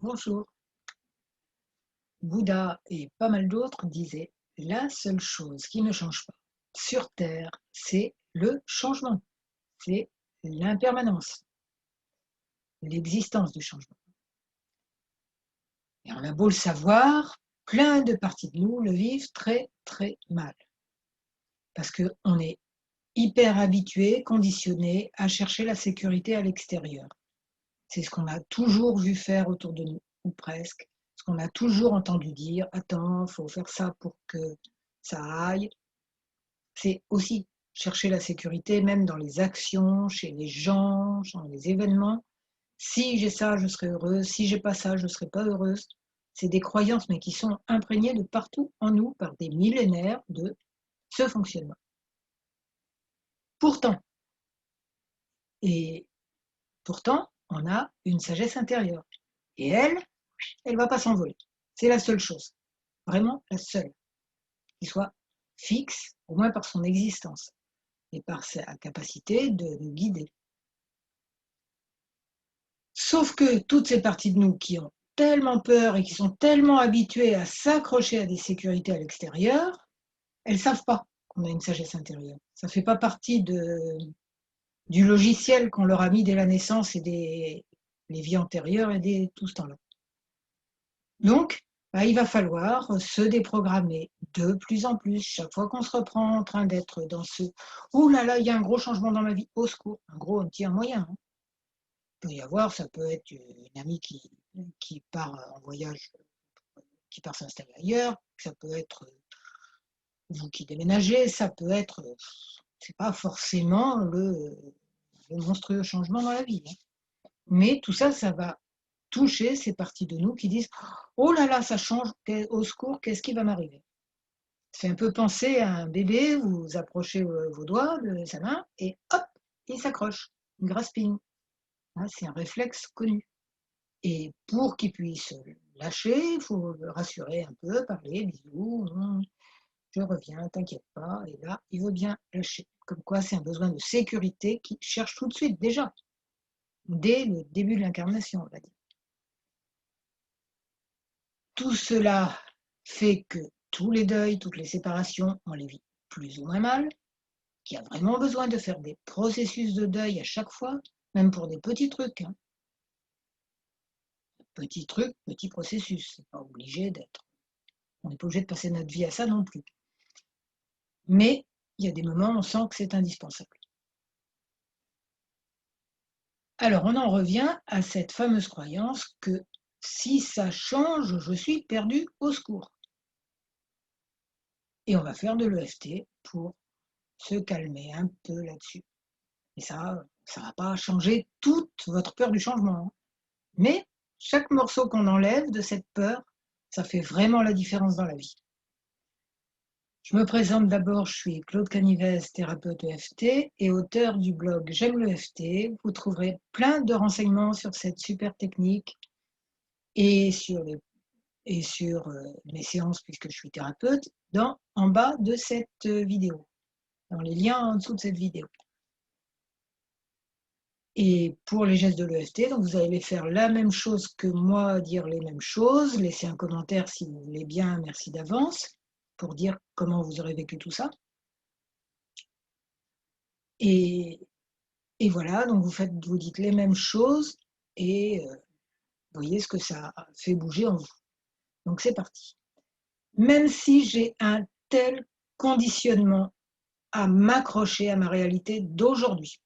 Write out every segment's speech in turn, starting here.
Bonjour. Bouddha et pas mal d'autres disaient: la seule chose qui ne change pas sur Terre, c'est le changement, c'est l'impermanence, l'existence du changement. Et on a beau le savoir, plein de parties de nous le vivent très très mal, parce qu'on est hyper habitué, conditionné à chercher la sécurité à l'extérieur. C'est ce qu'on a toujours vu faire autour de nous, ou presque. Ce qu'on a toujours entendu dire: attends, il faut faire ça pour que ça aille. C'est aussi chercher la sécurité, même dans les actions, chez les gens, dans les événements. Si j'ai ça, je serai heureuse. Si j'ai pas ça, je ne serai pas heureuse. C'est des croyances, mais qui sont imprégnées de partout en nous par des millénaires de ce fonctionnement. Pourtant, et pourtant, on a une sagesse intérieure. Et elle ne va pas s'envoler. C'est la seule chose, vraiment la seule, qui soit fixe, au moins par son existence et par sa capacité de nous guider. Sauf que toutes ces parties de nous qui ont tellement peur et qui sont tellement habituées à s'accrocher à des sécurités à l'extérieur, elles ne savent pas qu'on a une sagesse intérieure. Ça ne fait pas partie du logiciel qu'on leur a mis dès la naissance et des les vies antérieures et tout ce temps-là. Donc, il va falloir se déprogrammer de plus en plus. Chaque fois qu'on se reprend en train d'être dans ce: «Ouh là là, il y a un gros changement dans ma vie, au secours!» Un gros, un petit, un moyen, hein. Il peut y avoir, ça peut être une amie qui part en voyage, qui part s'installer ailleurs, ça peut être vous qui déménagez, ça peut être, c'est pas forcément le monstrueux changement dans la vie, hein. Mais tout ça, ça va toucher ces parties de nous qui disent: «Oh là là, ça change, au secours, qu'est-ce qui va m'arriver?» Ça fait un peu penser à un bébé, vous approchez, vos doigts de sa main et hop, il s'accroche, une graspine, hein, c'est un réflexe connu. Et pour qu'il puisse lâcher, il faut le rassurer un peu, parler: «Bisous, je reviens, t'inquiète pas», et là, il veut bien lâcher. Comme quoi, c'est un besoin de sécurité qui cherche tout de suite déjà, dès le début de l'incarnation, on va dire. Tout cela fait que tous les deuils, toutes les séparations, on les vit plus ou moins mal, qu'il y a vraiment besoin de faire des processus de deuil à chaque fois, même pour des petits trucs, hein. Petits trucs, petits processus, c'est pas obligé d'être, on n'est pas obligé de passer notre vie à ça non plus. Mais il y a des moments où on sent que c'est indispensable. Alors on en revient à cette fameuse croyance que si ça change, je suis perdu, au secours. Et on va faire de l'EFT pour se calmer un peu là-dessus. Et ça va pas changer toute votre peur du changement, hein. Mais chaque morceau qu'on enlève de cette peur, ça fait vraiment la différence dans la vie. Je me présente d'abord, je suis Claude Canivez, thérapeute EFT et auteur du blog J'aime l'EFT. Vous trouverez plein de renseignements sur cette super technique et sur mes séances, puisque je suis thérapeute, en bas de cette vidéo, dans les liens en dessous de cette vidéo. Et pour les gestes de l'EFT, donc vous allez faire la même chose que moi, dire les mêmes choses, laisser un commentaire si vous voulez bien, merci d'avance, pour dire comment vous aurez vécu tout ça. Et Et voilà, donc vous dites les mêmes choses et voyez ce que ça fait bouger en vous. Donc c'est parti. Même si j'ai un tel conditionnement à m'accrocher à ma réalité d'aujourd'hui,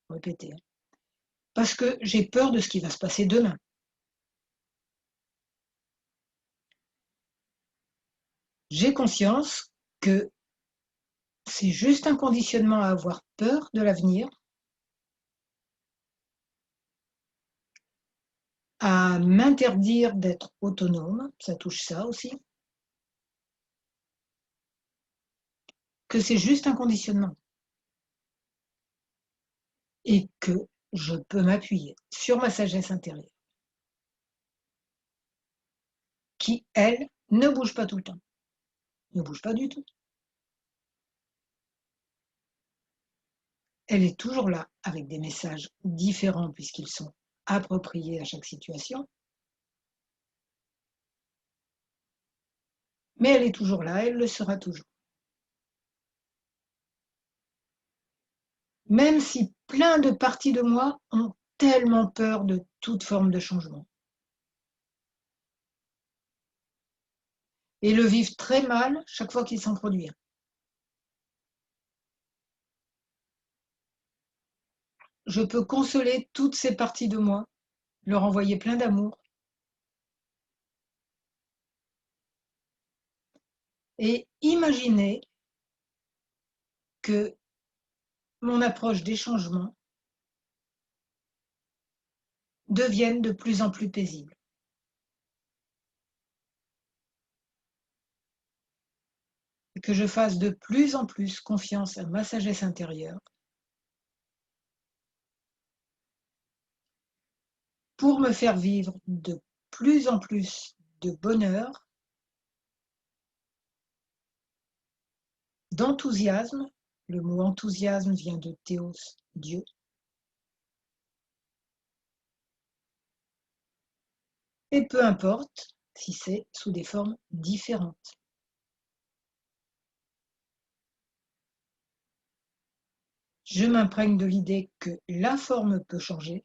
répétez, hein, parce que j'ai peur de ce qui va se passer demain. J'ai conscience que c'est juste un conditionnement à avoir peur de l'avenir, à m'interdire d'être autonome, ça touche ça aussi, que c'est juste un conditionnement. Et que je peux m'appuyer sur ma sagesse intérieure qui, elle, ne bouge pas tout le temps, ne bouge pas du tout. elle est toujours là avec des messages différents puisqu'ils sont appropriés à chaque situation, mais elle est toujours là, elle le sera toujours. Même si plein de parties de moi ont tellement peur de toute forme de changement et le vivent très mal chaque fois qu'il s'en produit un. Je peux consoler toutes ces parties de moi, leur envoyer plein d'amour et imaginer que mon approche des changements devienne de plus en plus paisible et que je fasse de plus en plus confiance à ma sagesse intérieure pour me faire vivre de plus en plus de bonheur, d'enthousiasme. Le mot enthousiasme vient de théos, Dieu, et peu importe si c'est sous des formes différentes. Je m'imprègne de l'idée que la forme peut changer,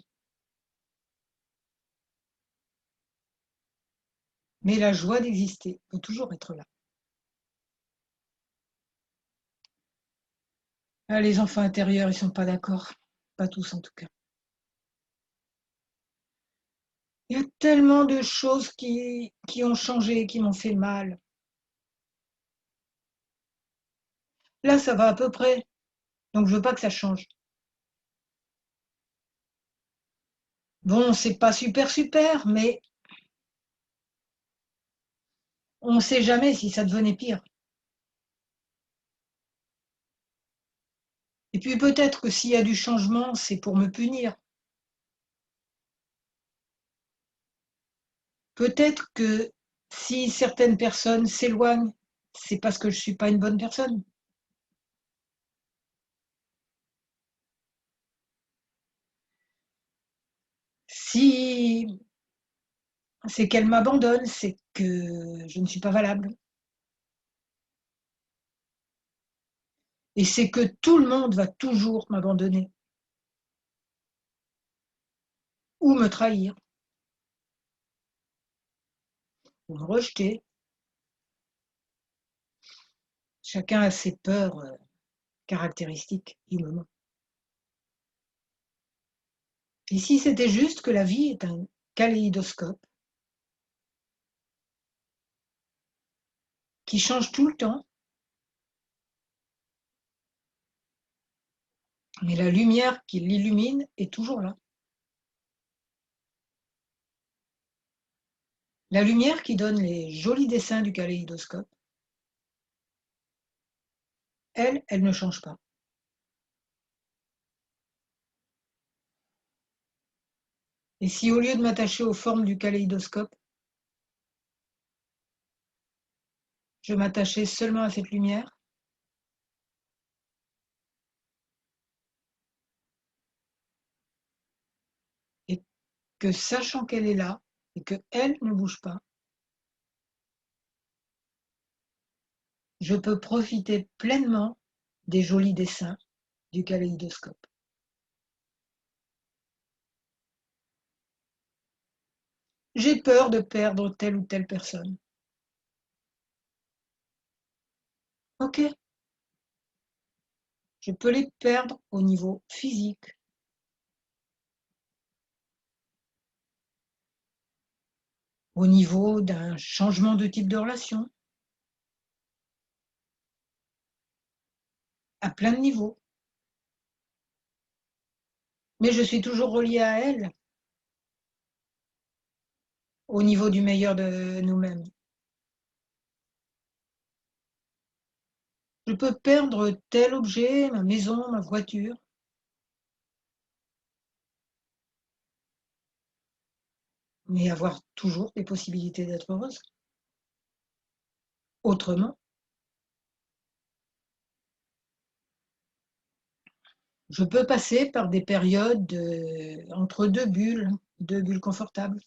mais la joie d'exister peut toujours être là. Ah, les enfants intérieurs, ils sont pas d'accord. Pas tous en tout cas. Il y a tellement de choses qui ont changé, qui m'ont fait mal. Là, ça va à peu près, donc je veux pas que ça change. Bon, c'est pas super super, mais on ne sait jamais si ça devenait pire. Et puis peut-être que s'il y a du changement, c'est pour me punir. Peut-être que si certaines personnes s'éloignent, c'est parce que je suis pas une bonne personne. Si c'est qu'elles m'abandonnent, c'est que je ne suis pas valable. Et c'est que tout le monde va toujours m'abandonner ou me trahir ou me rejeter. Chacun a ses peurs caractéristiques du moment. Et si c'était juste que la vie est un kaléidoscope qui change tout le temps, mais la lumière qui l'illumine est toujours là. La lumière qui donne les jolis dessins du kaléidoscope, elle ne change pas. Et si au lieu de m'attacher aux formes du kaléidoscope, je m'attachais seulement à cette lumière, et que sachant qu'elle est là et qu'elle ne bouge pas, je peux profiter pleinement des jolis dessins du kaléidoscope. J'ai peur de perdre telle ou telle personne. Ok, je peux les perdre au niveau physique, au niveau d'un changement de type de relation, à plein de niveaux. Mais je suis toujours reliée à elle, au niveau du meilleur de nous-mêmes. Je peux perdre tel objet, ma maison, ma voiture, mais avoir toujours des possibilités d'être heureuse. Autrement, Je peux passer par des périodes, entre 2 bulles confortables.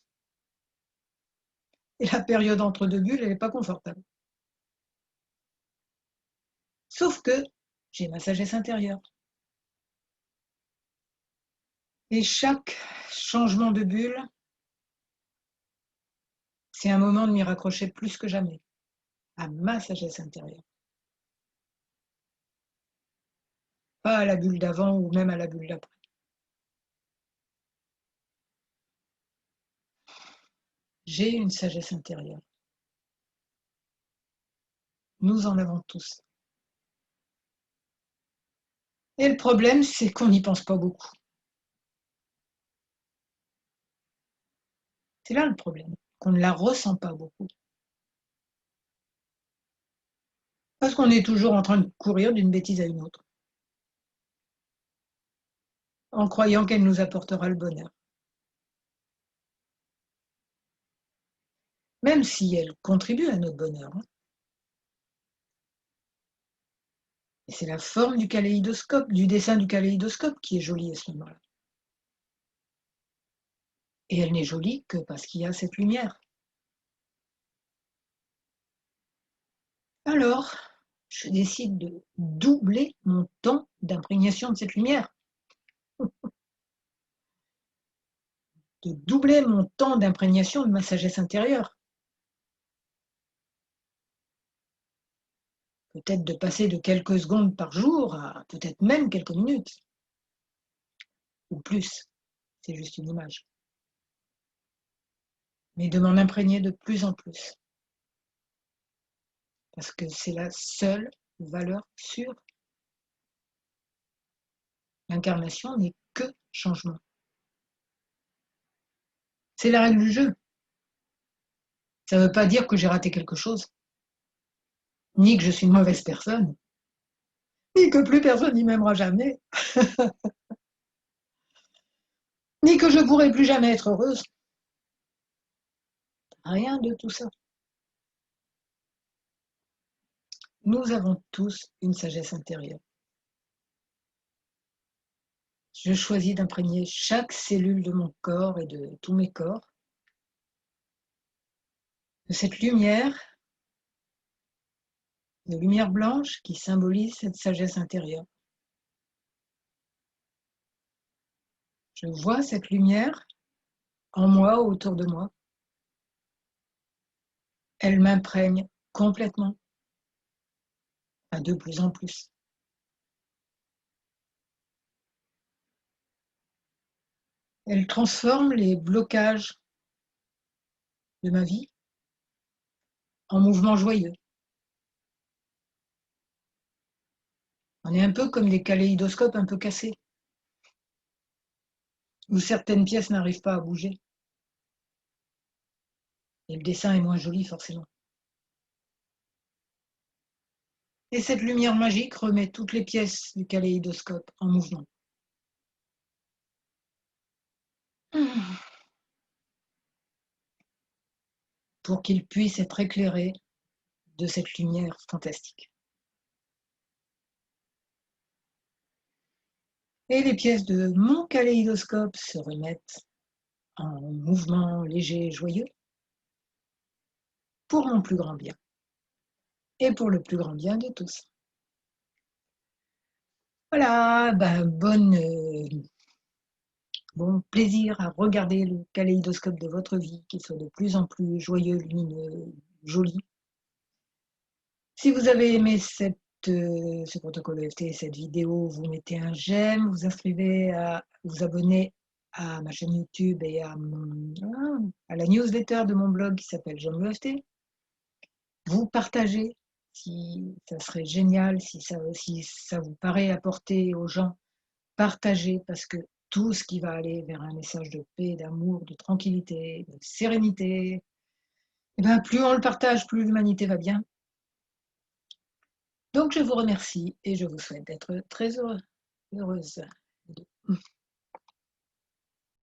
Et la période entre 2 bulles, elle n'est pas confortable. Sauf que j'ai ma sagesse intérieure. Et chaque changement de bulle, c'est un moment de m'y raccrocher plus que jamais à ma sagesse intérieure. Pas à la bulle d'avant ou même à la bulle d'après. J'ai une sagesse intérieure. Nous en avons tous. Et le problème, c'est qu'on n'y pense pas beaucoup. C'est là le problème, qu'on ne la ressent pas beaucoup. Parce qu'on est toujours en train de courir d'une bêtise à une autre, en croyant qu'elle nous apportera le bonheur. Même si elle contribue à notre bonheur. Et c'est la forme du kaléidoscope, du dessin du kaléidoscope qui est jolie à ce moment-là. Et elle n'est jolie que parce qu'il y a cette lumière. Alors, je décide de doubler mon temps d'imprégnation de cette lumière. De doubler mon temps d'imprégnation de ma sagesse intérieure. Peut-être de passer de quelques secondes par jour à peut-être même quelques minutes. Ou plus, c'est juste une image. Mais de m'en imprégner de plus en plus. Parce que c'est la seule valeur sûre. L'incarnation n'est que changement. C'est la règle du jeu. Ça ne veut pas dire que j'ai raté quelque chose, ni que je suis une mauvaise personne, ni que plus personne n'y m'aimera jamais, ni que je ne pourrai plus jamais être heureuse. Rien de tout ça. Nous avons tous une sagesse intérieure. Je choisis d'imprégner chaque cellule de mon corps et de tous mes corps de cette lumière, de lumière blanche qui symbolise cette sagesse intérieure. Je vois cette lumière en moi, autour de moi. Elle m'imprègne complètement, de plus en plus. Elle transforme les blocages de ma vie en mouvements joyeux. On est un peu comme des kaléidoscopes un peu cassés, où certaines pièces n'arrivent pas à bouger. Et le dessin est moins joli forcément. Et cette lumière magique remet toutes les pièces du kaléidoscope en mouvement. Pour qu'il puisse être éclairé de cette lumière fantastique. Et les pièces de mon kaléidoscope se remettent en mouvement léger et joyeux pour mon plus grand bien et pour le plus grand bien de tous. Voilà, bon plaisir à regarder le kaléidoscope de votre vie, qu'il soit de plus en plus joyeux, lumineux, joli. Si vous avez aimé ce protocole EFT, cette vidéo, vous mettez un j'aime, vous vous abonnez à ma chaîne YouTube et à la newsletter de mon blog qui s'appelle J'aime l'EFT. Vous partagez, si ça serait génial, si ça vous paraît apporter aux gens, partagez parce que tout ce qui va aller vers un message de paix, d'amour, de tranquillité, de sérénité, plus on le partage, plus l'humanité va bien. Donc je vous remercie et je vous souhaite d'être très heureuse.